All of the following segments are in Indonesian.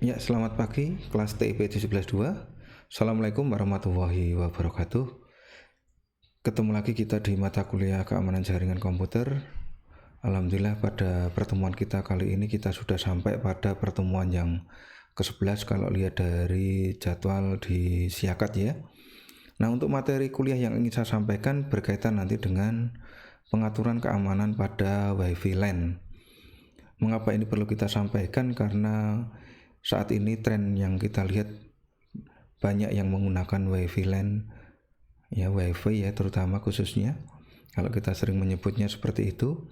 Ya, selamat pagi, kelas TIP 17.2. Assalamualaikum warahmatullahi wabarakatuh. Ketemu lagi kita di mata kuliah keamanan jaringan komputer. Alhamdulillah pada pertemuan kita kali ini kita sudah sampai pada pertemuan yang ke-11 kalau lihat dari jadwal di Siakat ya. Nah, untuk materi kuliah yang ingin saya sampaikan berkaitan nanti dengan pengaturan keamanan pada WiFi LAN. Mengapa ini perlu kita sampaikan? Karena saat ini tren yang kita lihat banyak yang menggunakan WiFi LAN ya, WiFi ya terutama khususnya kalau kita sering menyebutnya seperti itu,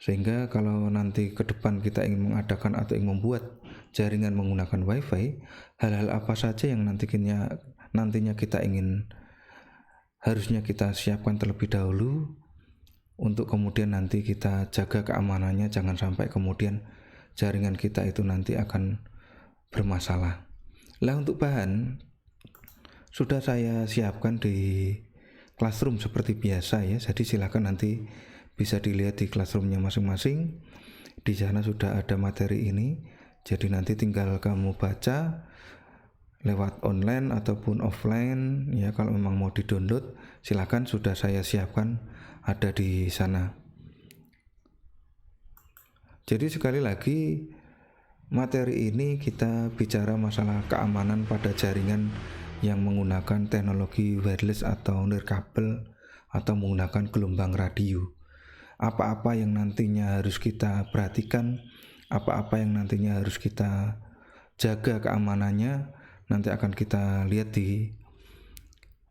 sehingga kalau nanti ke depan kita ingin mengadakan atau ingin membuat jaringan menggunakan WiFi, hal-hal apa saja yang nantinya kita ingin harusnya kita siapkan terlebih dahulu untuk kemudian nanti kita jaga keamanannya, jangan sampai kemudian jaringan kita itu nanti akan bermasalah. Lah, untuk bahan sudah saya siapkan di classroom seperti biasa ya. Jadi silakan nanti bisa dilihat di classroomnya masing-masing. Di sana sudah ada materi ini. Jadi nanti tinggal kamu baca lewat online ataupun offline ya. Kalau memang mau di-download silakan, sudah saya siapkan ada di sana. Jadi sekali lagi, materi ini kita bicara masalah keamanan pada jaringan yang menggunakan teknologi wireless atau nirkabel atau menggunakan gelombang radio. Apa-apa yang nantinya harus kita perhatikan, apa-apa yang nantinya harus kita jaga keamanannya, nanti akan kita lihat di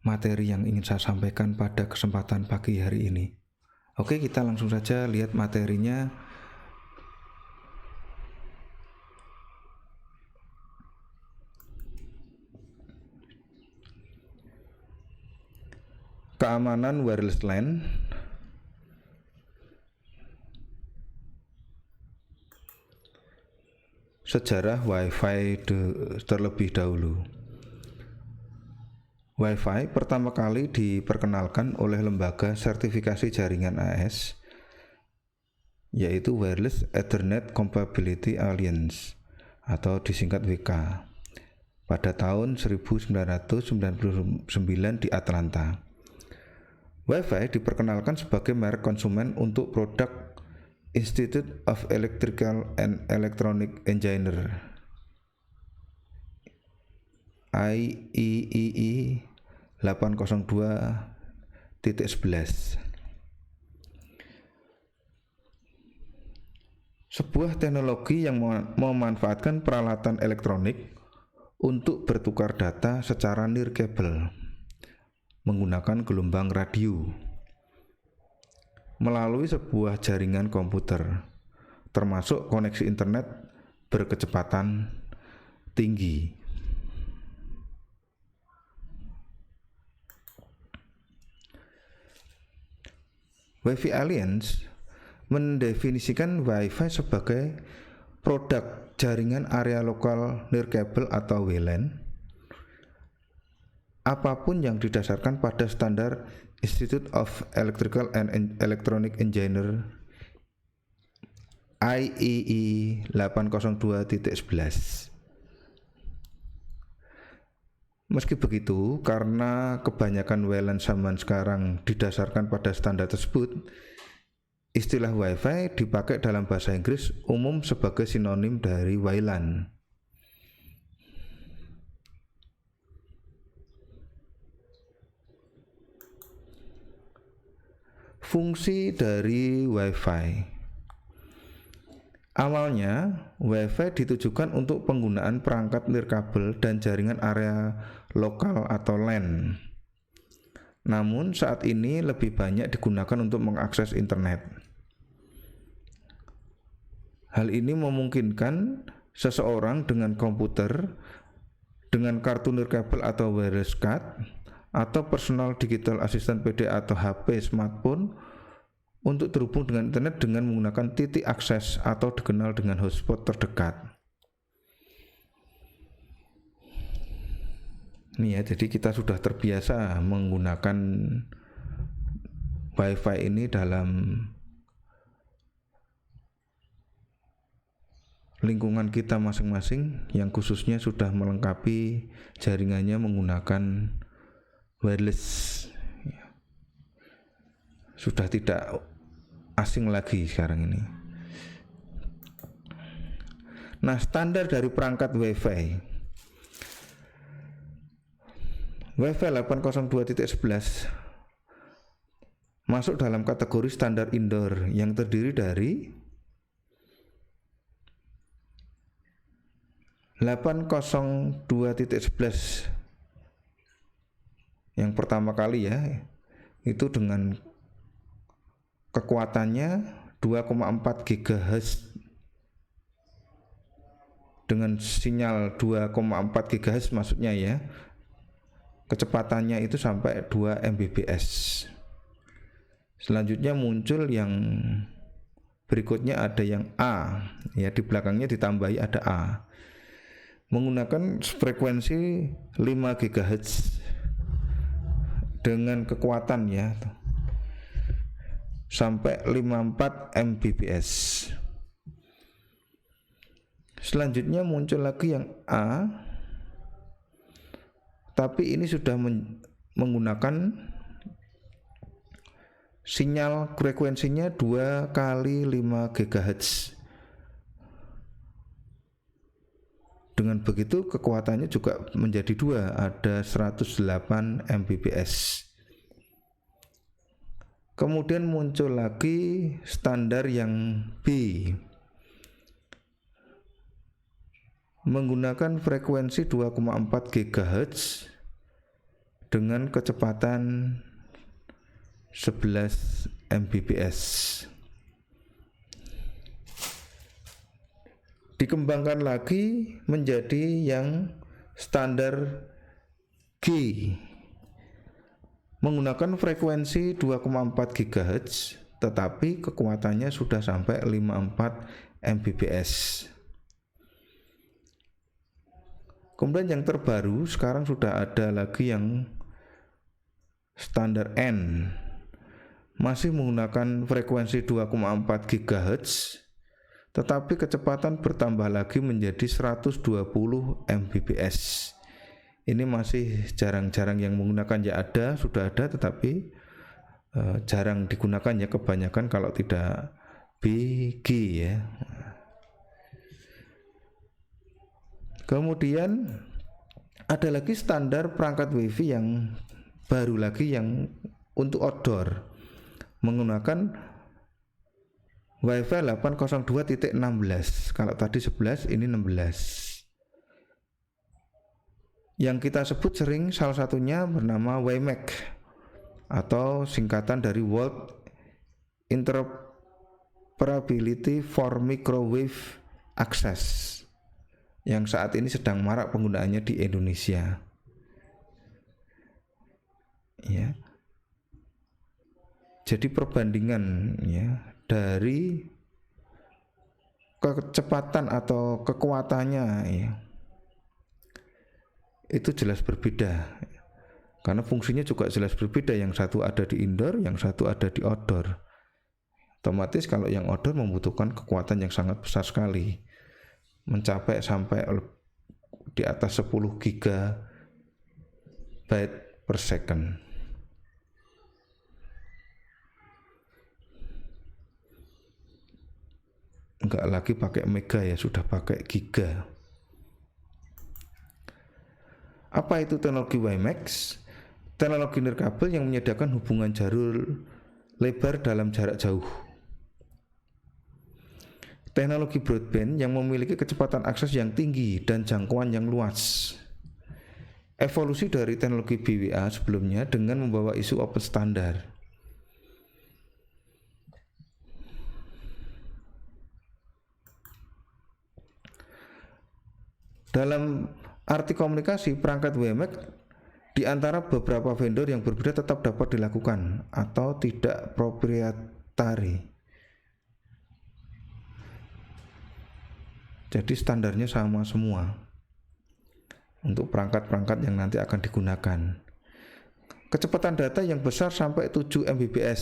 materi yang ingin saya sampaikan pada kesempatan pagi hari ini. Oke, kita langsung saja lihat materinya. Keamanan wireless LAN. Sejarah WiFi terlebih dahulu. WiFi pertama kali diperkenalkan oleh lembaga sertifikasi jaringan AS, yaitu Wireless Ethernet Compatibility Alliance atau disingkat WK, pada tahun 1999 di Atlanta. WiFi diperkenalkan sebagai merek konsumen untuk produk Institute of Electrical and Electronic Engineer IEEE 802.11. Sebuah teknologi yang memanfaatkan peralatan elektronik untuk bertukar data secara nirkabel menggunakan gelombang radio melalui sebuah jaringan komputer, termasuk koneksi internet berkecepatan tinggi. WiFi Alliance mendefinisikan WiFi sebagai produk jaringan area lokal nirkabel atau WLAN apapun yang didasarkan pada standar Institute of Electrical and Electronic Engineer IEEE 802.11. Meski begitu, karena kebanyakan WLAN zaman sekarang didasarkan pada standar tersebut, istilah WiFi dipakai dalam bahasa Inggris umum sebagai sinonim dari WLAN. Fungsi dari WiFi. Awalnya, WiFi ditujukan untuk penggunaan perangkat nirkabel dan jaringan area lokal atau LAN. Namun saat ini lebih banyak digunakan untuk mengakses internet. Hal ini memungkinkan seseorang dengan komputer, dengan kartu nirkabel atau wireless card, atau personal digital assistant PDA atau HP smartphone untuk terhubung dengan internet dengan menggunakan titik akses atau dikenal dengan hotspot terdekat. Ini ya, jadi kita sudah terbiasa menggunakan WiFi ini dalam lingkungan kita masing-masing yang khususnya sudah melengkapi jaringannya menggunakan wireless. Sudah tidak asing lagi sekarang ini. Nah, standar dari perangkat Wi-Fi 802.11 masuk dalam kategori standar indoor yang terdiri dari 802.11 yang pertama kali ya, itu dengan kekuatannya 2,4 GHz dengan sinyal 2,4 GHz maksudnya ya, kecepatannya itu sampai 2 Mbps. Selanjutnya muncul yang berikutnya, ada yang A ya, di belakangnya ditambahi ada A, menggunakan frekuensi 5 GHz dengan kekuatan ya sampai 54 Mbps. Selanjutnya muncul lagi yang A, tapi ini sudah menggunakan sinyal frekuensinya 2 kali 5 GHz. Dengan begitu kekuatannya juga menjadi 2, ada 108 Mbps. Kemudian muncul lagi standar yang B, menggunakan frekuensi 2,4 GHz dengan kecepatan 11 Mbps. Dikembangkan lagi menjadi yang standar G, menggunakan frekuensi 2,4 GHz tetapi kekuatannya sudah sampai 54 Mbps. Kemudian yang terbaru sekarang sudah ada lagi yang standar N, masih menggunakan frekuensi 2,4 GHz tetapi kecepatan bertambah lagi menjadi 120 Mbps. Ini masih jarang-jarang yang menggunakan, ya ada, sudah ada tetapi jarang digunakan ya, kebanyakan kalau tidak BG ya. Kemudian ada lagi standar perangkat WiFi yang baru lagi yang untuk outdoor, menggunakan Wi-Fi 802.16. Kalau tadi 11, ini 16. Yang kita sebut sering salah satunya bernama WiMAX atau singkatan dari World Interoperability for Microwave Access, yang saat ini sedang marak penggunaannya di Indonesia. Ya. Jadi perbandingan ya dari kecepatan atau kekuatannya ya, itu jelas berbeda. Karena fungsinya juga jelas berbeda, yang satu ada di indoor, yang satu ada di outdoor. Otomatis kalau yang outdoor membutuhkan kekuatan yang sangat besar sekali, mencapai sampai di atas 10 GB per second. Enggak lagi pakai mega ya, sudah pakai giga. Apa itu teknologi WiMAX? Teknologi nirkabel yang menyediakan hubungan jalur lebar dalam jarak jauh. Teknologi broadband yang memiliki kecepatan akses yang tinggi dan jangkauan yang luas. Evolusi dari teknologi BWA sebelumnya dengan membawa isu open standar. Dalam arti komunikasi, perangkat WiMAX di antara beberapa vendor yang berbeda tetap dapat dilakukan atau tidak proprietary. Jadi standarnya sama semua untuk perangkat-perangkat yang nanti akan digunakan. Kecepatan data yang besar sampai 7 Mbps,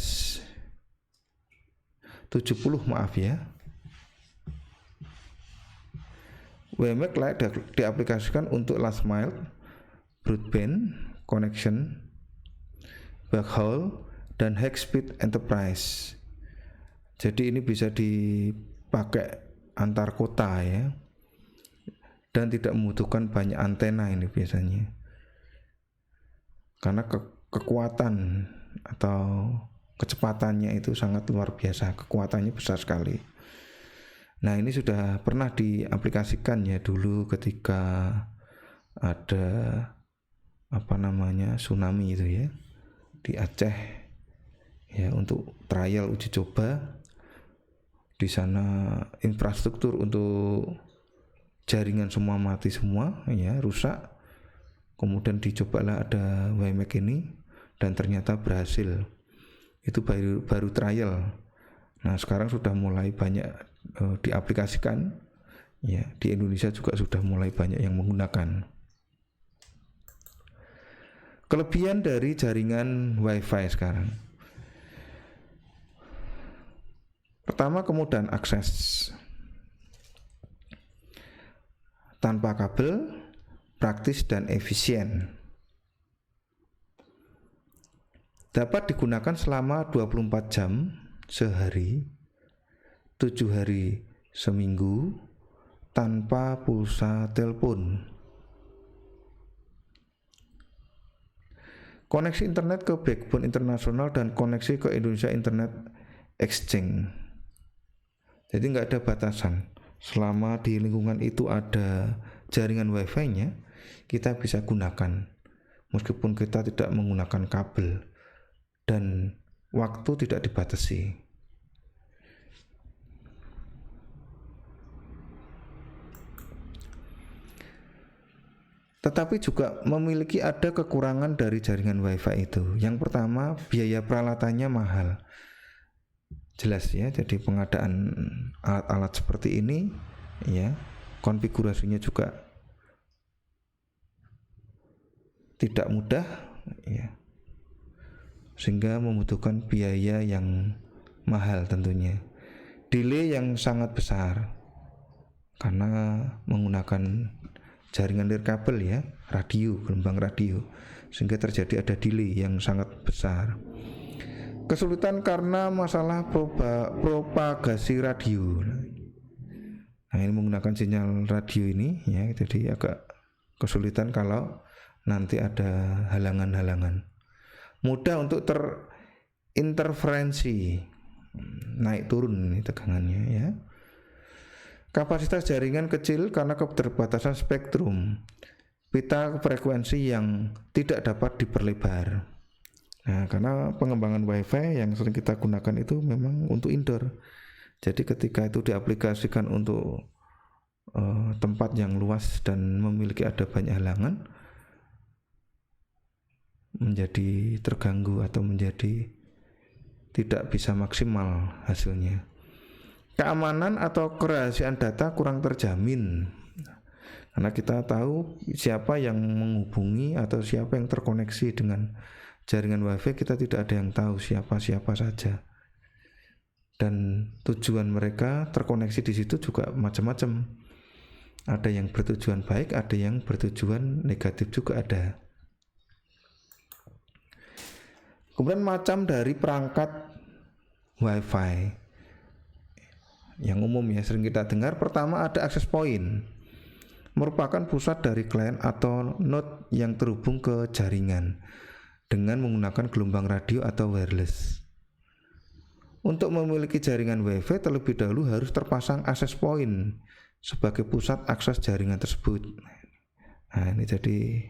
70 maaf ya. WiMAX layak diaplikasikan untuk last mile, broadband connection, backhaul, dan high speed enterprise. Jadi ini bisa dipakai antar kota ya, dan tidak membutuhkan banyak antena ini biasanya, karena kekuatan atau kecepatannya itu sangat luar biasa, kekuatannya besar sekali. Nah, ini sudah pernah diaplikasikan ya dulu ketika ada tsunami itu ya di Aceh ya, untuk trial uji coba di sana. Infrastruktur untuk jaringan semua mati semua ya, rusak. Kemudian dicobalah ada WiMAX ini dan ternyata berhasil. Itu baru trial. Nah, sekarang sudah mulai banyak diaplikasikan ya, di Indonesia juga sudah mulai banyak yang menggunakan. Kelebihan dari jaringan WiFi sekarang, pertama, kemudahan akses tanpa kabel, praktis dan efisien. Dapat digunakan selama 24 jam sehari, 7 hari seminggu, tanpa pulsa telepon. Koneksi internet ke backbone internasional dan koneksi ke Indonesia Internet Exchange. Jadi nggak ada batasan. Selama di lingkungan itu ada jaringan WiFi-nya, kita bisa gunakan meskipun kita tidak menggunakan kabel, dan waktu tidak dibatasi. Tetapi juga memiliki ada kekurangan dari jaringan WiFi itu. Yang pertama, biaya peralatannya mahal. Jelas ya, jadi pengadaan alat-alat seperti ini ya, konfigurasinya juga tidak mudah ya, sehingga membutuhkan biaya yang mahal tentunya. Delay yang sangat besar karena menggunakan jaringan nirkabel ya, radio, gelombang radio, sehingga terjadi ada delay yang sangat besar. Kesulitan karena masalah propagasi radio. Nah, ini menggunakan sinyal radio ini ya, jadi agak kesulitan kalau nanti ada halangan-halangan. Mudah untuk terinterferensi, naik turun ini tegangannya ya. Kapasitas jaringan kecil karena keterbatasan spektrum, pita frekuensi yang tidak dapat diperlebar. Nah, karena pengembangan WiFi yang sering kita gunakan itu memang untuk indoor. Jadi ketika itu diaplikasikan untuk tempat yang luas dan memiliki ada banyak halangan, menjadi terganggu atau menjadi tidak bisa maksimal hasilnya. Keamanan atau kerahasiaan data kurang terjamin, karena kita tahu siapa yang menghubungi atau siapa yang terkoneksi dengan jaringan WiFi, kita tidak ada yang tahu siapa-siapa saja. Dan tujuan mereka terkoneksi di situ juga macam-macam. Ada yang bertujuan baik, ada yang bertujuan negatif juga ada. Kemudian macam dari perangkat WiFi yang umum ya, sering kita dengar. Pertama, ada access point, merupakan pusat dari klien atau node yang terhubung ke jaringan dengan menggunakan gelombang radio atau wireless. Untuk memiliki jaringan WiFi terlebih dahulu harus terpasang access point sebagai pusat akses jaringan tersebut. Nah, ini jadi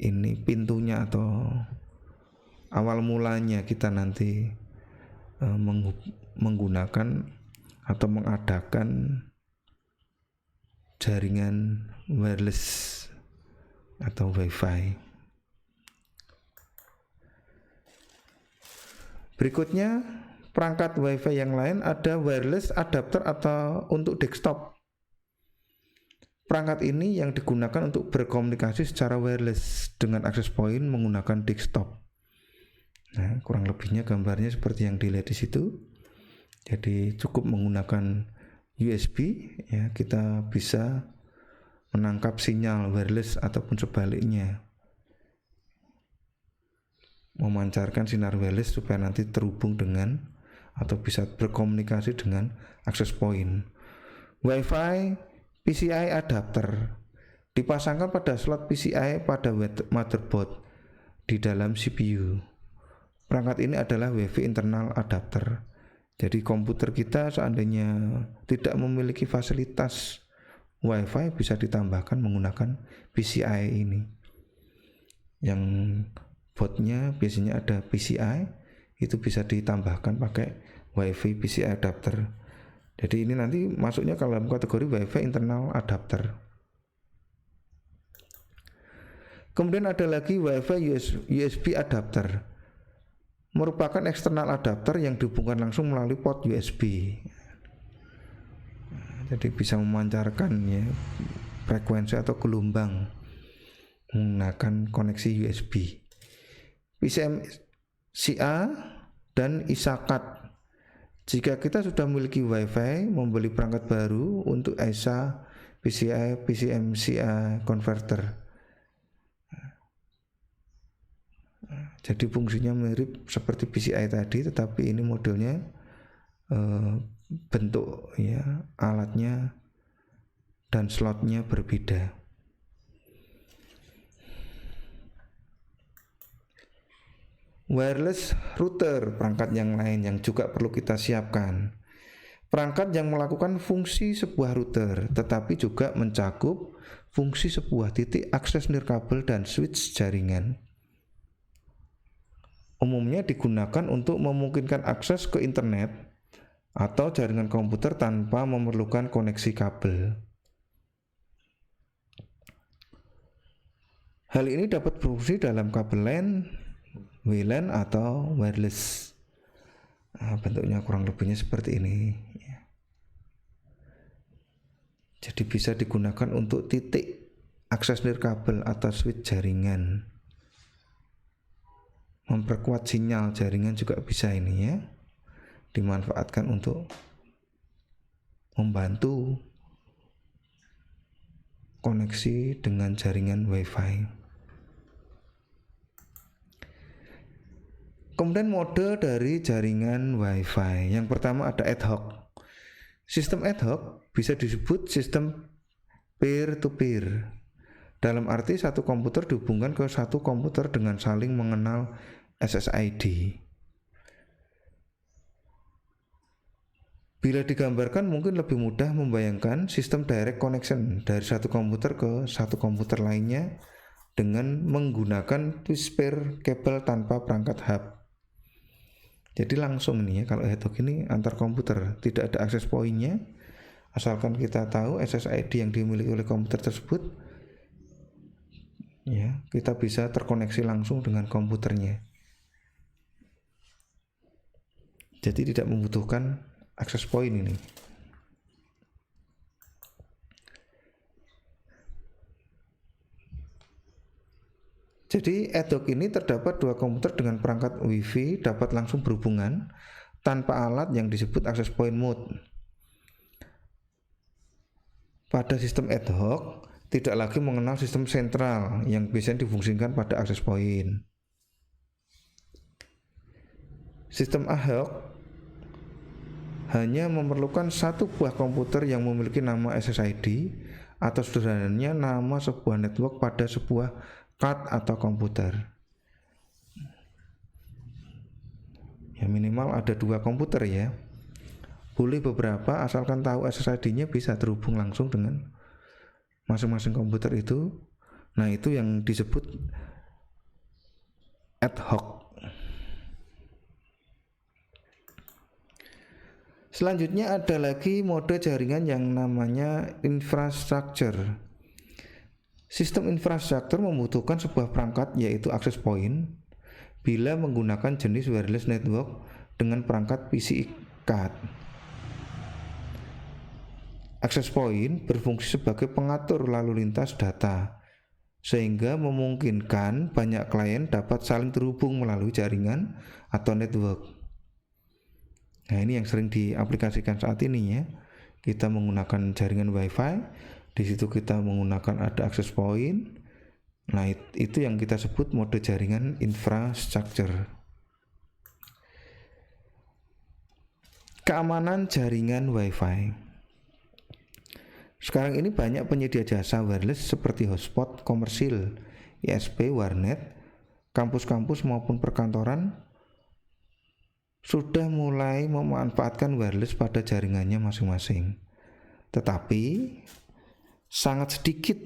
ini pintunya atau awal mulanya kita nanti menggunakan atau mengadakan jaringan wireless atau WiFi. Berikutnya, perangkat WiFi yang lain ada wireless adapter atau untuk desktop. Perangkat ini yang digunakan untuk berkomunikasi secara wireless dengan access point menggunakan desktop. Nah, kurang lebihnya gambarnya seperti yang dilihat di situ. Jadi cukup menggunakan USB ya, kita bisa menangkap sinyal wireless ataupun sebaliknya, memancarkan sinar wireless supaya nanti terhubung dengan atau bisa berkomunikasi dengan access point. Wi-Fi PCI adapter dipasangkan pada slot PCI pada motherboard di dalam CPU. Perangkat ini adalah Wi-Fi internal adapter. Jadi komputer kita seandainya tidak memiliki fasilitas Wi-Fi bisa ditambahkan menggunakan PCI ini. Yang boardnya biasanya ada PCI, itu bisa ditambahkan pakai Wi-Fi PCI adapter. Jadi ini nanti masuknya ke dalam kategori Wi-Fi internal adapter. Kemudian ada lagi Wi-Fi USB adapter, merupakan eksternal adapter yang dihubungkan langsung melalui port USB. Jadi bisa memancarkan ya frekuensi atau gelombang menggunakan koneksi USB. PCMCA dan ISA-CAT. Jika kita sudah memiliki Wi-Fi, membeli perangkat baru untuk ISA, PCI, PCMCA converter. Jadi fungsinya mirip seperti PCI tadi, tetapi ini modelnya bentuk ya alatnya dan slotnya berbeda. Wireless router, perangkat yang lain yang juga perlu kita siapkan. Perangkat yang melakukan fungsi sebuah router, tetapi juga mencakup fungsi sebuah titik akses nirkabel dan switch jaringan. Umumnya digunakan untuk memungkinkan akses ke internet atau jaringan komputer tanpa memerlukan koneksi kabel. Hal ini dapat berfungsi dalam kabel LAN, WLAN atau wireless. Bentuknya kurang lebihnya seperti ini. Jadi bisa digunakan untuk titik akses nirkabel atau switch jaringan. Memperkuat sinyal jaringan juga bisa ini ya. Dimanfaatkan untuk membantu koneksi dengan jaringan Wi-Fi. Kemudian mode dari jaringan Wi-Fi. Yang pertama ada ad hoc. Sistem ad hoc bisa disebut sistem peer-to-peer. Dalam arti satu komputer dihubungkan ke satu komputer dengan saling mengenal SSID. Bila digambarkan mungkin lebih mudah membayangkan sistem direct connection dari satu komputer ke satu komputer lainnya dengan menggunakan twist pair kabel tanpa perangkat hub. Jadi langsung nih ya, kalau ad hoc ini antar komputer, tidak ada akses pointnya, asalkan kita tahu SSID yang dimiliki oleh komputer tersebut, ya kita bisa terkoneksi langsung dengan komputernya. Jadi tidak membutuhkan akses point ini. Jadi ad hoc ini terdapat dua komputer dengan perangkat Wi-Fi dapat langsung berhubungan tanpa alat yang disebut access point mode. Pada sistem ad hoc tidak lagi mengenal sistem sentral yang biasanya difungsikan pada access point. Sistem ad hoc hanya memerlukan satu buah komputer yang memiliki nama SSID atau sederhananya nama sebuah network pada sebuah card atau komputer. Ya minimal ada dua komputer ya. Boleh beberapa asalkan tahu SSID-nya bisa terhubung langsung dengan masing-masing komputer itu. Nah itu yang disebut ad hoc. Selanjutnya ada lagi mode jaringan yang namanya infrastructure. Sistem infrastruktur membutuhkan sebuah perangkat yaitu access point bila menggunakan jenis wireless network dengan perangkat PCI card. Access point berfungsi sebagai pengatur lalu lintas data sehingga memungkinkan banyak klien dapat saling terhubung melalui jaringan atau network. Nah ini yang sering diaplikasikan saat ini ya. kita menggunakan jaringan WiFi. Di situ kita menggunakan ada access point. Nah, itu yang kita sebut mode jaringan infrastructure. Keamanan jaringan WiFi. Sekarang ini banyak penyedia jasa wireless seperti hotspot komersil, ISP, warnet, kampus-kampus maupun perkantoran sudah mulai memanfaatkan wireless pada jaringannya masing-masing. Tetapi sangat sedikit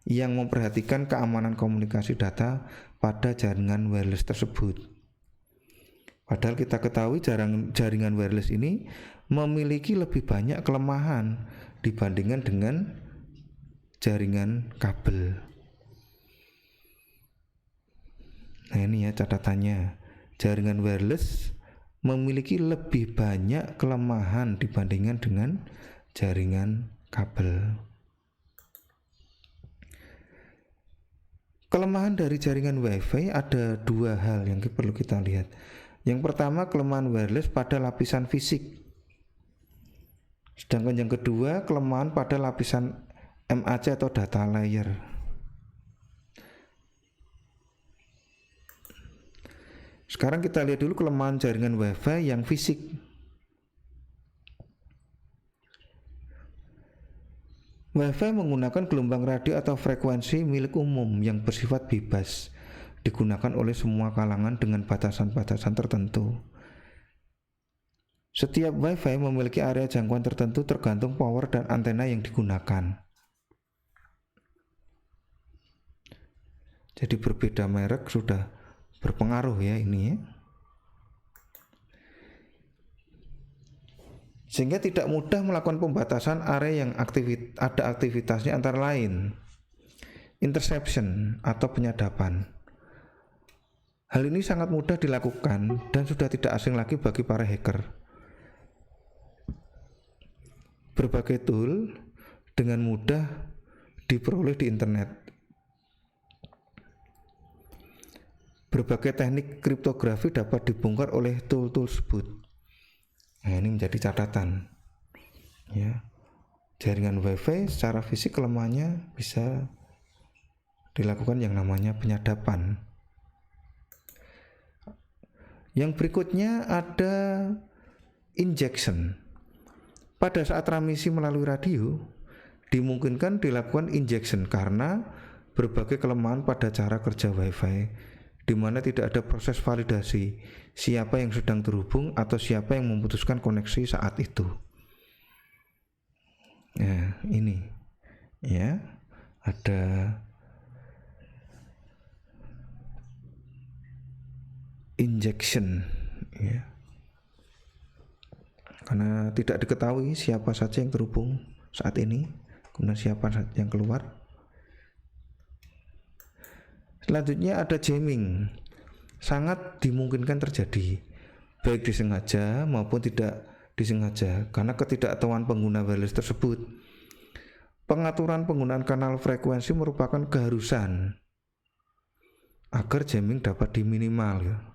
yang memperhatikan keamanan komunikasi data pada jaringan wireless tersebut. Padahal kita ketahui jaringan wireless ini memiliki lebih banyak kelemahan dibandingkan dengan jaringan kabel. Nah, ini ya catatannya. Jaringan wireless memiliki lebih banyak kelemahan dibandingkan dengan jaringan kabel. Kelemahan dari jaringan WiFi ada dua hal yang perlu kita lihat. Yang pertama, kelemahan wireless pada lapisan fisik. Sedangkan yang kedua, kelemahan pada lapisan MAC atau data layer. Sekarang kita lihat dulu kelemahan jaringan WiFi yang fisik. WiFi menggunakan gelombang radio atau frekuensi milik umum yang bersifat bebas, digunakan oleh semua kalangan dengan batasan-batasan tertentu. Setiap WiFi memiliki area jangkauan tertentu tergantung power dan antena yang digunakan. Jadi berbeda merek sudah berpengaruh ya ini ya. Sehingga tidak mudah melakukan pembatasan area yang ada aktivitasnya, antara lain interception atau penyadapan. Hal ini sangat mudah dilakukan dan sudah tidak asing lagi bagi para hacker. Berbagai tool dengan mudah diperoleh di internet. Berbagai teknik kriptografi dapat dibongkar oleh tool-tool tersebut. Nah, ini menjadi catatan. Ya, jaringan WiFi secara fisik kelemahannya bisa dilakukan yang namanya penyadapan. Yang berikutnya ada injection. Pada saat transmisi melalui radio, dimungkinkan dilakukan injection karena berbagai kelemahan pada cara kerja WiFi, di mana tidak ada proses validasi siapa yang sedang terhubung atau siapa yang memutuskan koneksi saat itu. Nah, ini ya, ada injection ya. Karena tidak diketahui siapa saja yang terhubung saat ini, kemudian siapa saja yang keluar. Selanjutnya ada jamming. Sangat dimungkinkan terjadi, baik disengaja maupun tidak disengaja, karena ketidaktahuan pengguna wireless tersebut. Pengaturan penggunaan kanal frekuensi merupakan keharusan agar jamming dapat diminimal.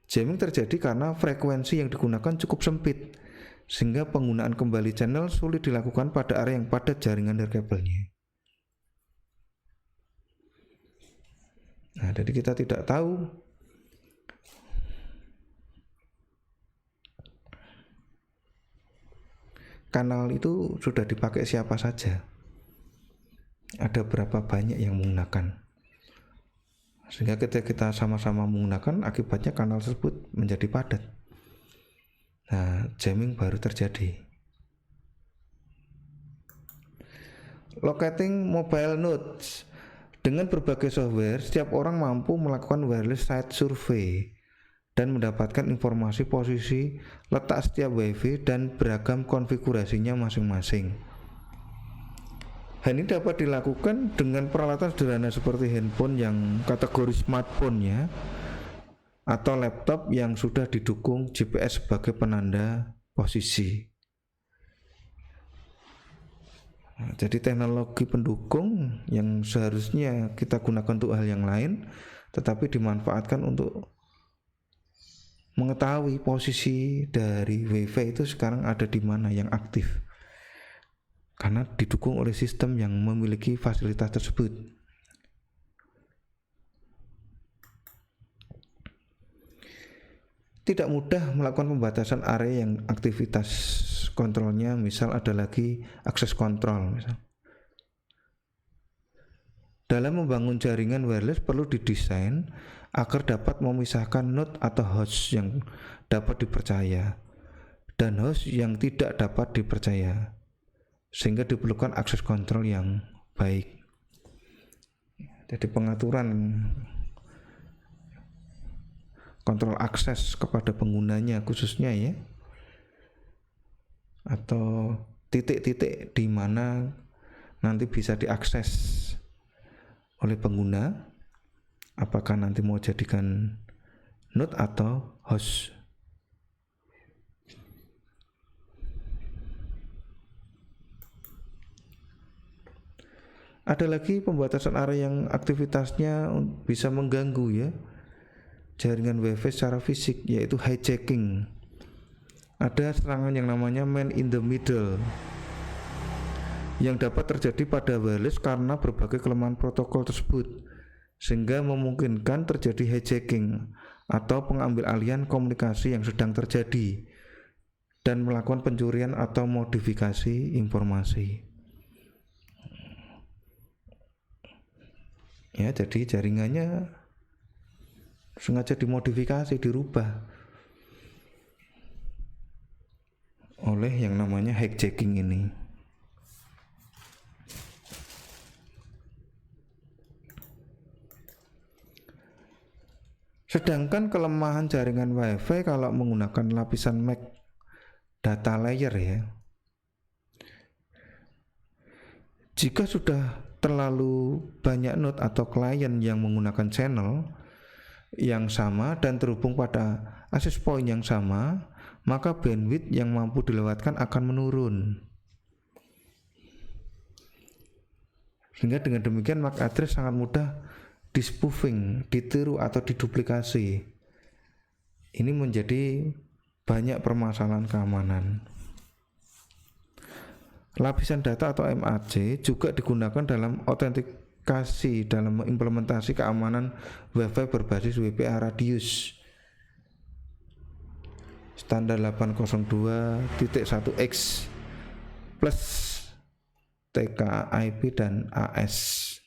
Jamming terjadi karena frekuensi yang digunakan cukup sempit, sehingga penggunaan kembali channel sulit dilakukan pada area yang padat jaringan dan kabelnya. Nah, jadi kita tidak tahu kanal itu sudah dipakai siapa saja, ada berapa banyak yang menggunakan, sehingga ketika kita sama-sama menggunakan, akibatnya kanal tersebut menjadi padat. Nah, jamming baru terjadi. Locating mobile nodes. Dengan berbagai software, setiap orang mampu melakukan wireless site survey dan mendapatkan informasi posisi, letak setiap WiFi dan beragam konfigurasinya masing-masing. Hal ini dapat dilakukan dengan peralatan sederhana seperti handphone yang kategori smartphone ya, atau laptop yang sudah didukung GPS sebagai penanda posisi. Nah, jadi teknologi pendukung yang seharusnya kita gunakan untuk hal yang lain, tetapi dimanfaatkan untuk mengetahui posisi dari WiFi itu sekarang ada di mana yang aktif. karena didukung oleh sistem yang memiliki fasilitas tersebut. Tidak mudah melakukan pembatasan area yang aktivitas kontrolnya, misal ada lagi akses kontrol. Dalam membangun jaringan wireless perlu didesain agar dapat memisahkan node atau host yang dapat dipercaya dan host yang tidak dapat dipercaya, sehingga diperlukan akses kontrol yang baik. Jadi pengaturan kontrol akses kepada penggunanya khususnya ya, atau titik-titik di mana nanti bisa diakses oleh pengguna, apakah nanti mau jadikan node atau host. Ada lagi pembatasan area yang aktivitasnya bisa mengganggu ya jaringan WiFi secara fisik, yaitu hijacking. Ada serangan yang namanya man in the middle yang dapat terjadi pada wireless karena berbagai kelemahan protokol tersebut, sehingga memungkinkan terjadi hijacking atau pengambil alihan komunikasi yang sedang terjadi dan melakukan pencurian atau modifikasi informasi. Ya, jadi jaringannya sengaja dimodifikasi, dirubah oleh yang namanya hijacking ini. Sedangkan kelemahan jaringan WiFi kalau menggunakan lapisan MAC data layer ya, jika sudah terlalu banyak node atau klien yang menggunakan channel yang sama dan terhubung pada access point yang sama, maka bandwidth yang mampu dilewatkan akan menurun. Sehingga dengan demikian MAC address sangat mudah di-spoofing, ditiru atau diduplikasi. Ini menjadi banyak permasalahan keamanan. Lapisan data atau MAC juga digunakan dalam autentikasi dalam implementasi keamanan WiFi berbasis WPA radius standar 802.1x plus TK/IP dan AS.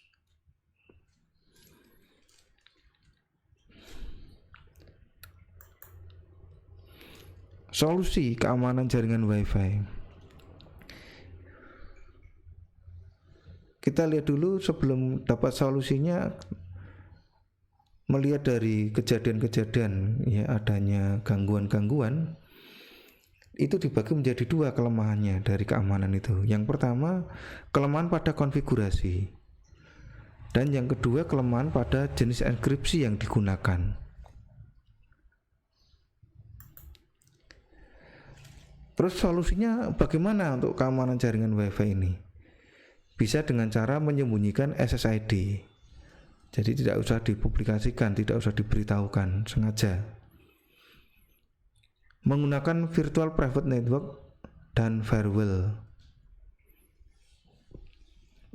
Solusi keamanan jaringan WiFi. Kita lihat dulu sebelum dapat solusinya, melihat dari kejadian-kejadian ya adanya gangguan-gangguan, itu dibagi menjadi dua kelemahannya dari keamanan itu. Yang pertama, kelemahan pada konfigurasi, dan yang kedua kelemahan pada jenis enkripsi yang digunakan. Terus solusinya bagaimana untuk keamanan jaringan WiFi ini? Bisa dengan cara menyembunyikan SSID. Jadi tidak usah dipublikasikan, tidak usah diberitahukan sengaja. Menggunakan virtual private network dan firewall.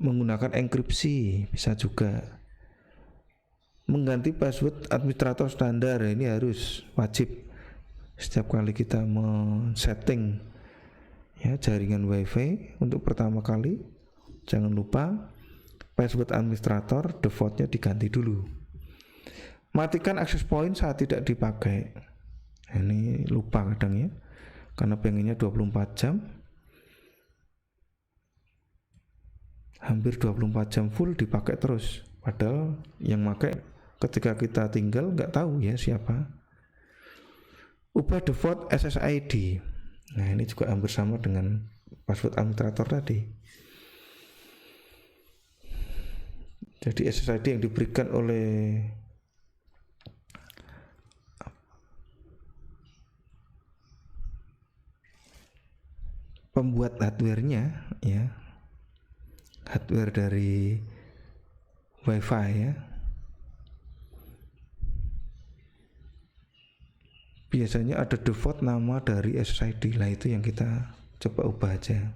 Menggunakan enkripsi bisa juga. Mengganti password administrator standar, ini harus wajib setiap kali kita men-setting ya jaringan WiFi untuk pertama kali. Jangan lupa password administrator defaultnya diganti dulu. Matikan access point saat tidak dipakai. Ini lupa kadang ya, karena pengennya 24 jam, hampir 24 jam full dipakai terus, padahal yang pakai ketika kita tinggal nggak tahu ya siapa. Ubah default SSID. Nah ini juga hampir sama dengan password administrator tadi. Jadi SSID yang diberikan oleh pembuat hardware-nya ya, hardware dari WiFi ya, biasanya ada default nama dari SSID lah, itu yang kita coba ubah aja.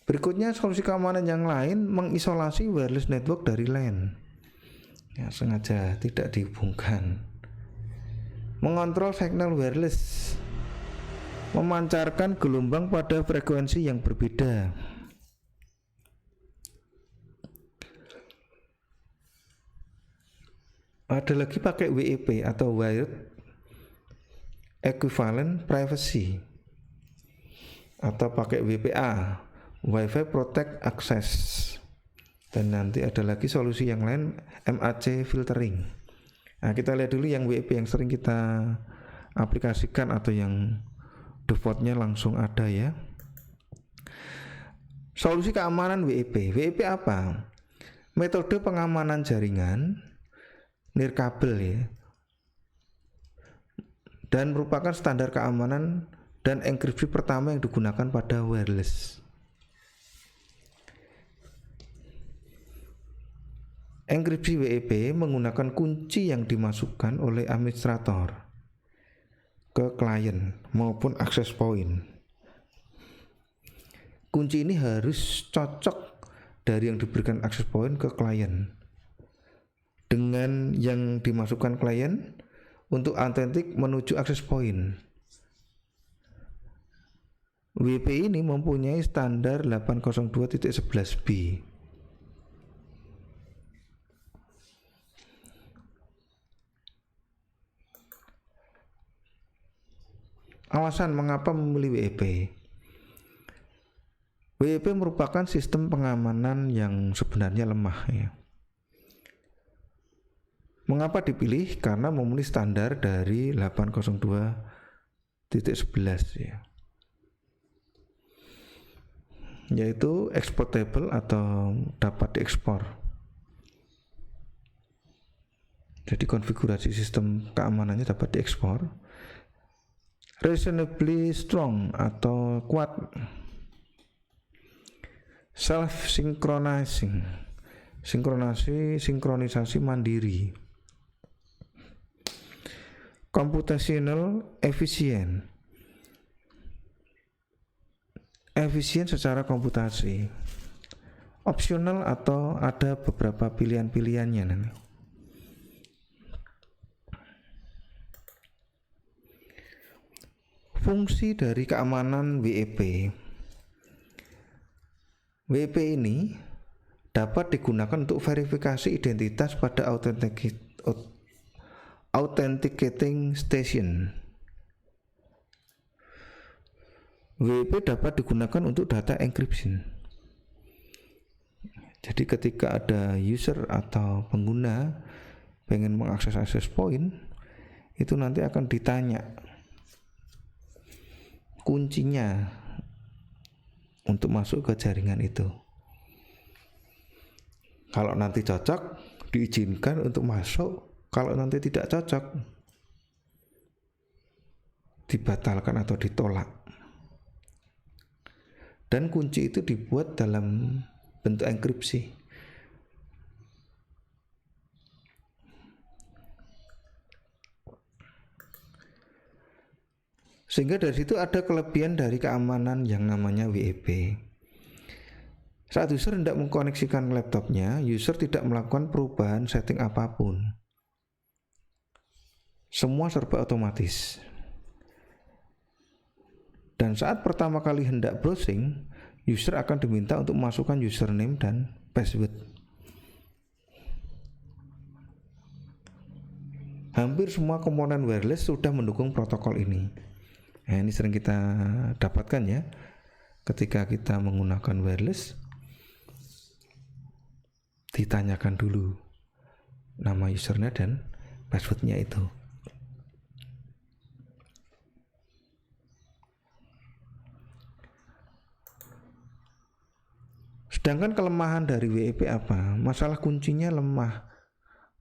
Berikutnya, solusi keamanan yang lain mengisolasi wireless network dari LAN. Ya, sengaja tidak dihubungkan. Mengontrol signal wireless, memancarkan gelombang pada frekuensi yang berbeda. Ada lagi pakai WEP atau Wired Equivalent Privacy, atau pakai WPA, Wi-Fi Protect Access. Dan nanti ada lagi solusi yang lain, MAC filtering. Nah, kita lihat dulu yang WEP yang sering kita aplikasikan atau yang defaultnya langsung ada ya. Solusi keamanan WEP. WEP apa? Metode pengamanan jaringan nirkabel ya, dan merupakan standar keamanan dan enkripsi pertama yang digunakan pada wireless. Enkripsi WEP menggunakan kunci yang dimasukkan oleh administrator ke klien maupun access point. Kunci ini harus cocok dari yang diberikan access point ke klien dengan yang dimasukkan klien untuk autentik menuju access point. WEP ini mempunyai standar 802.11b. Alasan mengapa memilih WEP? WEP merupakan sistem pengamanan yang sebenarnya lemah ya. Mengapa dipilih? Karena memenuhi standar dari 802.11 ya, yaitu exportable atau dapat diekspor. Jadi konfigurasi sistem keamanannya dapat diekspor. Reasonably strong atau kuat. Self synchronizing, sinkronisasi mandiri. Computational efisien, efisien secara komputasi. Opsional atau ada beberapa pilihan-pilihannya nanti. Fungsi dari keamanan WEP. WEP ini dapat digunakan untuk verifikasi identitas pada authenticating station. WEP dapat digunakan untuk data encryption. Jadi ketika ada user atau pengguna pengen mengakses access point, itu nanti akan ditanya kuncinya untuk masuk ke jaringan itu. Kalau nanti cocok, diizinkan untuk masuk. Kalau nanti tidak cocok, dibatalkan atau ditolak. Dan kunci itu dibuat dalam bentuk enkripsi. Sehingga dari situ ada kelebihan dari keamanan yang namanya WEP. Saat user hendak mengkoneksikan laptopnya, user tidak melakukan perubahan setting apapun. Semua serba otomatis. Dan saat pertama kali hendak browsing, user akan diminta untuk memasukkan username dan password. Hampir semua komponen wireless sudah mendukung protokol ini. Nah, ini sering kita dapatkan ya, ketika kita menggunakan wireless, ditanyakan dulu nama usernya dan passwordnya itu. Sedangkan kelemahan dari WEP apa? Masalah kuncinya lemah.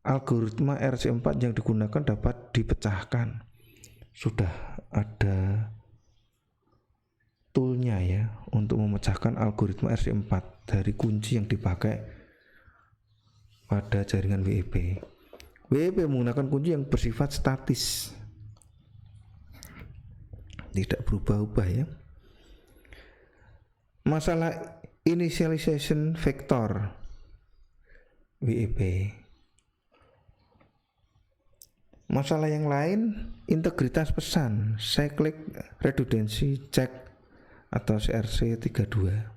Algoritma RC4 yang digunakan dapat dipecahkan. Sudah ada toolnya ya untuk memecahkan algoritma RC4 dari kunci yang dipakai pada jaringan WEP. WEP menggunakan kunci yang bersifat statis, tidak berubah-ubah ya. Masalah initialization vector WIP. Masalah yang lain, integritas pesan, cyclic redundancy check atau CRC 32.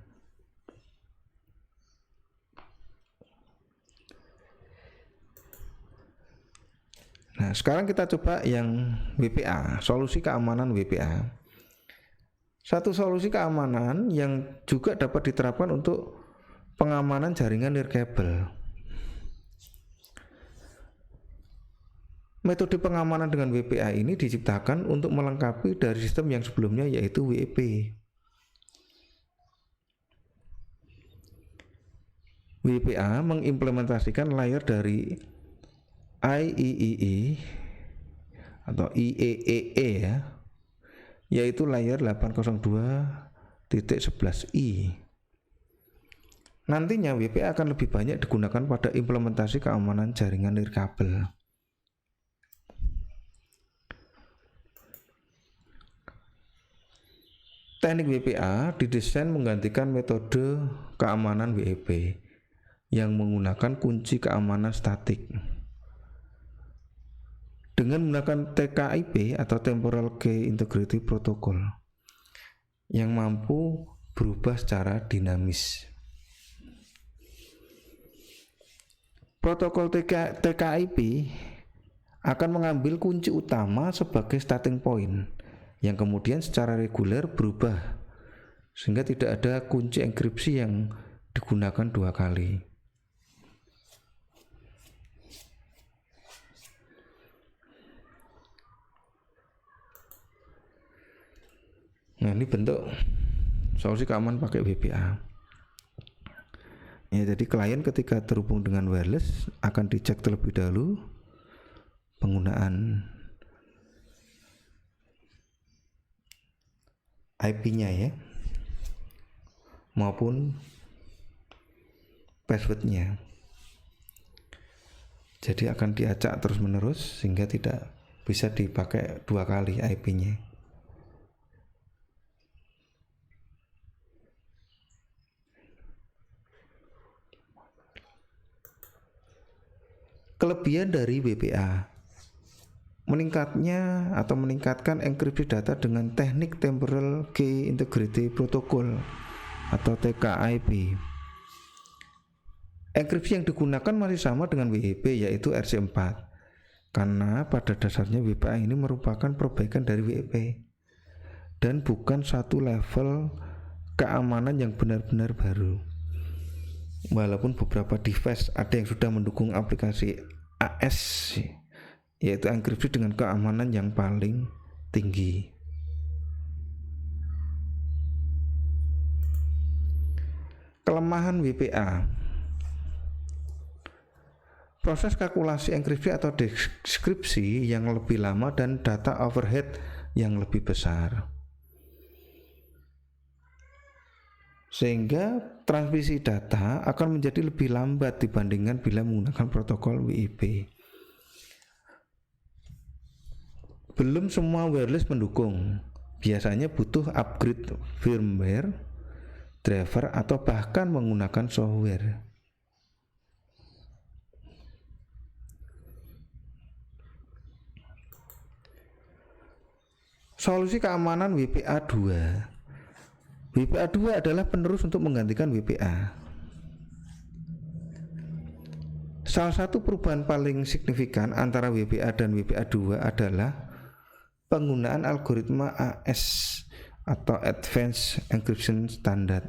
Nah, sekarang kita coba yang WPA, solusi keamanan WPA. Satu solusi keamanan yang juga dapat diterapkan untuk pengamanan jaringan nirkabel. Metode pengamanan dengan WPA ini diciptakan untuk melengkapi dari sistem yang sebelumnya, yaitu WIP. WPA mengimplementasikan layer dari IEEE atau IEEE ya, yaitu layer 802.11i. Nantinya WPA akan lebih banyak digunakan pada implementasi keamanan jaringan nirkabel. Teknik WPA didesain menggantikan metode keamanan WIP yang menggunakan kunci keamanan statik. Dengan menggunakan TKIP atau Temporal Key Integrity Protocol yang mampu berubah secara dinamis. Protokol TKIP akan mengambil kunci utama sebagai starting point yang kemudian secara reguler berubah sehingga tidak ada kunci enkripsi yang digunakan dua kali. Nah, ini bentuk solusi keamanan pakai WPA. Ya, jadi klien ketika terhubung dengan wireless akan dicek terlebih dahulu penggunaan IP-nya ya, maupun password-nya. Jadi akan diacak terus menerus sehingga tidak bisa dipakai dua kali IP-nya. Kelebihan dari WPA, meningkatkan enkripsi data dengan teknik Temporal Key Integrity Protocol atau TKIP. Enkripsi yang digunakan masih sama dengan WIP, yaitu RC4, karena pada dasarnya WPA ini merupakan perbaikan dari WIP dan bukan satu level keamanan yang benar-benar baru. Walaupun beberapa device ada yang sudah mendukung aplikasi AS, yaitu enkripsi dengan keamanan yang paling tinggi. Kelemahan WPA, proses kalkulasi enkripsi atau deskripsi yang lebih lama dan data overhead yang lebih besar, sehingga transmisi data akan menjadi lebih lambat dibandingkan bila menggunakan protokol WIP. Belum semua wireless mendukung, biasanya butuh upgrade firmware, driver, atau bahkan menggunakan software. Solusi keamanan WPA 2. WPA 2 adalah penerus untuk menggantikan WPA. Salah satu perubahan paling signifikan antara WPA dan WPA 2 adalah penggunaan algoritma AS atau Advanced Encryption Standard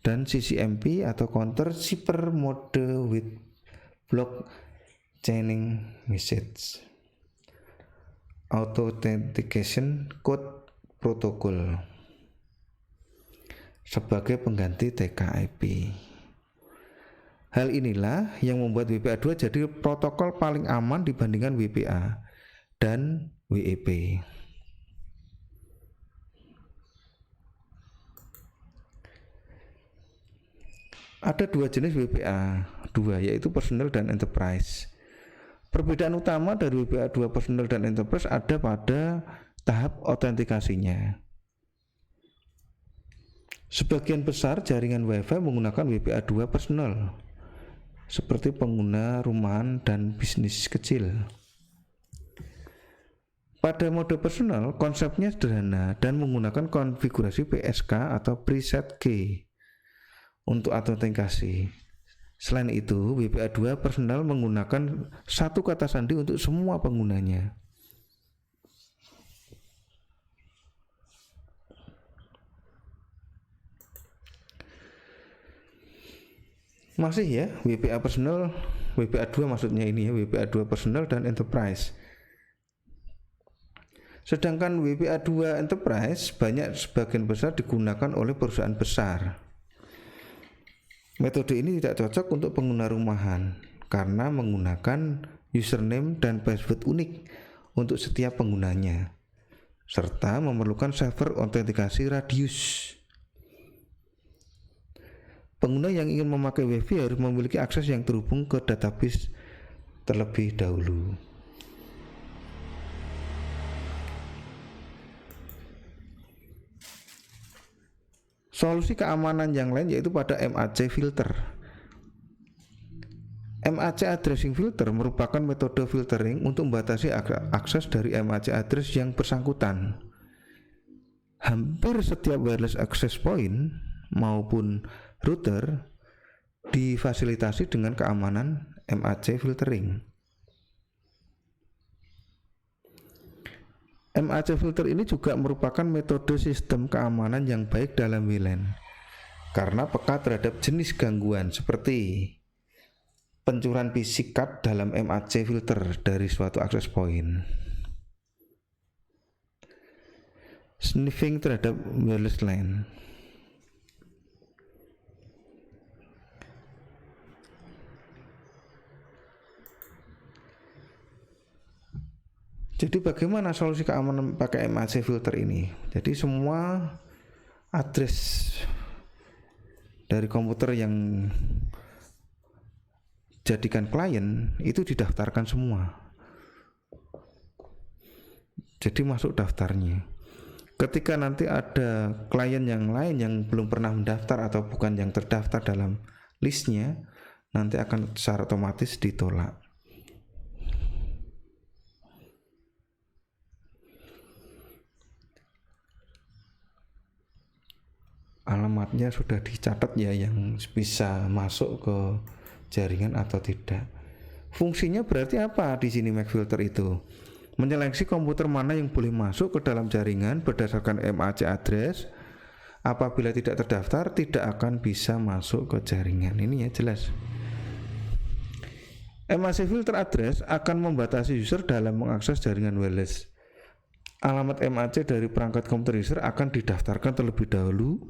dan CCMP atau Counter Cipher Mode with Block Chaining Message Authentication Code Protocol sebagai pengganti TKIP. Hal inilah yang membuat WPA 2 jadi protokol paling aman dibandingkan WPA dan WIP. Ada dua jenis WPA 2, yaitu personal dan enterprise. Perbedaan utama dari WPA 2 personal dan enterprise ada pada tahap autentikasinya. Sebagian besar jaringan Wi-Fi menggunakan WPA2 personal, seperti pengguna rumahan dan bisnis kecil. Pada mode personal, konsepnya sederhana dan menggunakan konfigurasi PSK atau preset key untuk autentikasi. Selain itu, WPA2 personal menggunakan satu kata sandi untuk semua penggunanya. Masih ya, WPA personal, WPA2 maksudnya ini ya, WPA2 personal dan enterprise. Sedangkan WPA2 enterprise banyak sebagian besar digunakan oleh perusahaan besar. Metode ini tidak cocok untuk pengguna rumahan karena menggunakan username dan password unik untuk setiap penggunanya, serta memerlukan server autentikasi radius. Pengguna yang ingin memakai Wi-Fi harus memiliki akses yang terhubung ke database terlebih dahulu. Solusi keamanan yang lain yaitu pada MAC filter. MAC addressing filter merupakan metode filtering untuk membatasi akses dari MAC address yang bersangkutan. Hampir setiap wireless access point maupun router difasilitasi dengan keamanan MAC filtering. MAC filter ini juga merupakan metode sistem keamanan yang baik dalam WLAN karena peka terhadap jenis gangguan seperti pencurian fisik card dalam MAC filter dari suatu access point, sniffing terhadap wireless LAN. Jadi bagaimana solusi keamanan pakai MAC filter ini? Jadi semua address dari komputer yang jadikan klien itu didaftarkan semua. Jadi masuk daftarnya. Ketika nanti ada klien yang lain yang belum pernah mendaftar atau bukan yang terdaftar dalam listnya, nanti akan secara otomatis ditolak. Alamatnya sudah dicatat ya yang bisa masuk ke jaringan atau tidak. Fungsinya berarti apa di sini MAC filter itu? Menyeleksi komputer mana yang boleh masuk ke dalam jaringan berdasarkan MAC address. Apabila tidak terdaftar, tidak akan bisa masuk ke jaringan. Ini ya jelas. MAC filter address akan membatasi user dalam mengakses jaringan wireless. Alamat MAC dari perangkat komputer user akan didaftarkan terlebih dahulu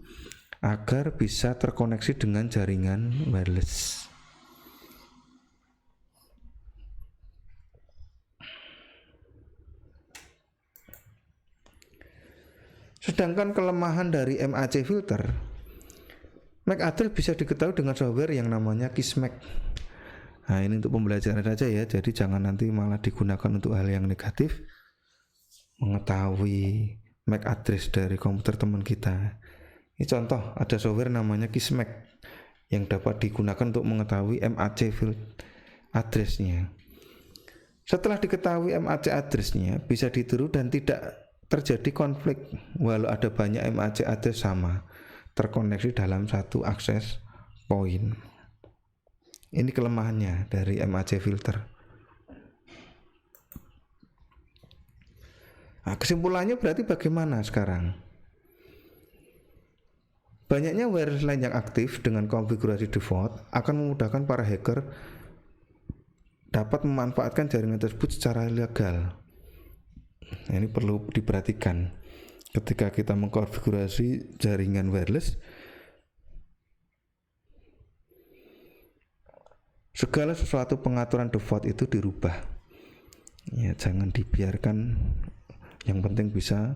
agar bisa terkoneksi dengan jaringan wireless. Sedangkan kelemahan dari MAC filter, MAC address bisa diketahui dengan software yang namanya Kismet. Nah, ini untuk pembelajaran saja ya, jadi jangan nanti malah digunakan untuk hal yang negatif. Mengetahui MAC address dari komputer teman kita. Ini contoh, ada software namanya Kismet yang dapat digunakan untuk mengetahui MAC address-nya. Setelah diketahui MAC address-nya, bisa ditiru dan tidak terjadi konflik walau ada banyak MAC address sama terkoneksi dalam satu akses point. Ini kelemahannya dari MAC filter. Nah, kesimpulannya berarti bagaimana sekarang? Banyaknya wireless LAN yang aktif dengan konfigurasi default akan memudahkan para hacker dapat memanfaatkan jaringan tersebut secara ilegal. Nah, ini perlu diperhatikan ketika kita mengkonfigurasi jaringan wireless. Segala sesuatu pengaturan default itu dirubah. Ya, jangan dibiarkan. Yang penting bisa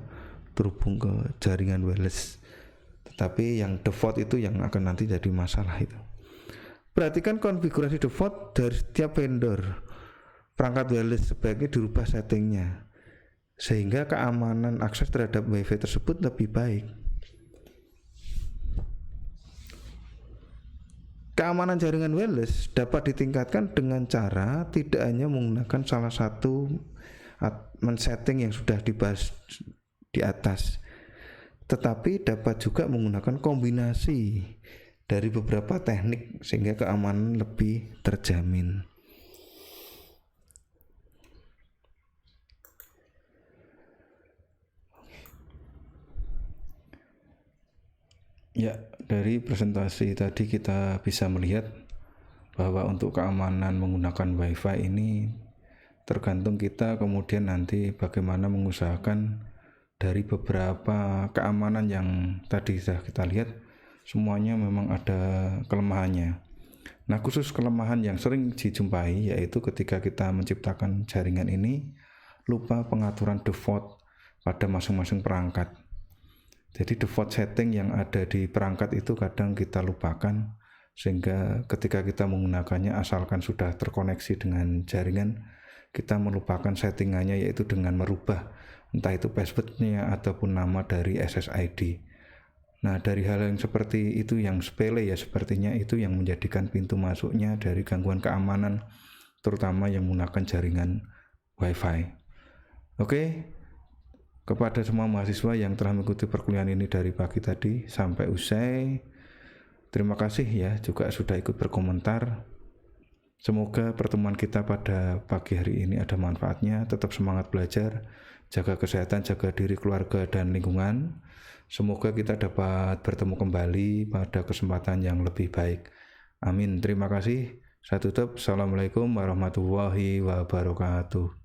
terhubung ke jaringan wireless. Tetapi yang default itu yang akan nanti jadi masalah itu. Perhatikan konfigurasi default dari setiap vendor. Perangkat wireless sebaiknya dirubah settingnya sehingga keamanan akses terhadap WiFi tersebut lebih baik. Keamanan jaringan wireless dapat ditingkatkan dengan cara tidak hanya menggunakan salah satu setting yang sudah dibahas di atas, tetapi dapat juga menggunakan kombinasi dari beberapa teknik sehingga keamanan lebih terjamin. Ya, dari presentasi tadi kita bisa melihat bahwa untuk keamanan menggunakan WiFi ini tergantung kita kemudian nanti bagaimana mengusahakan dari beberapa keamanan yang tadi sudah kita lihat, semuanya memang ada kelemahannya. Nah, khusus kelemahan yang sering dijumpai yaitu ketika kita menciptakan jaringan ini lupa pengaturan default pada masing-masing perangkat. Jadi default setting yang ada di perangkat itu kadang kita lupakan, sehingga ketika kita menggunakannya asalkan sudah terkoneksi dengan jaringan, kita melupakan settingannya, yaitu dengan merubah entah itu passwordnya ataupun nama dari SSID. Nah, dari hal yang seperti itu yang sepele ya, sepertinya itu yang menjadikan pintu masuknya dari gangguan keamanan, terutama yang menggunakan jaringan WiFi. Oke. Kepada semua mahasiswa yang telah mengikuti perkuliahan ini dari pagi tadi sampai usai, terima kasih ya juga sudah ikut berkomentar. Semoga pertemuan kita pada pagi hari ini ada manfaatnya. Tetap semangat belajar, jaga kesehatan, jaga diri, keluarga, dan lingkungan. Semoga kita dapat bertemu kembali pada kesempatan yang lebih baik. Amin. Terima kasih. Saya tutup. Assalamualaikum warahmatullahi wabarakatuh.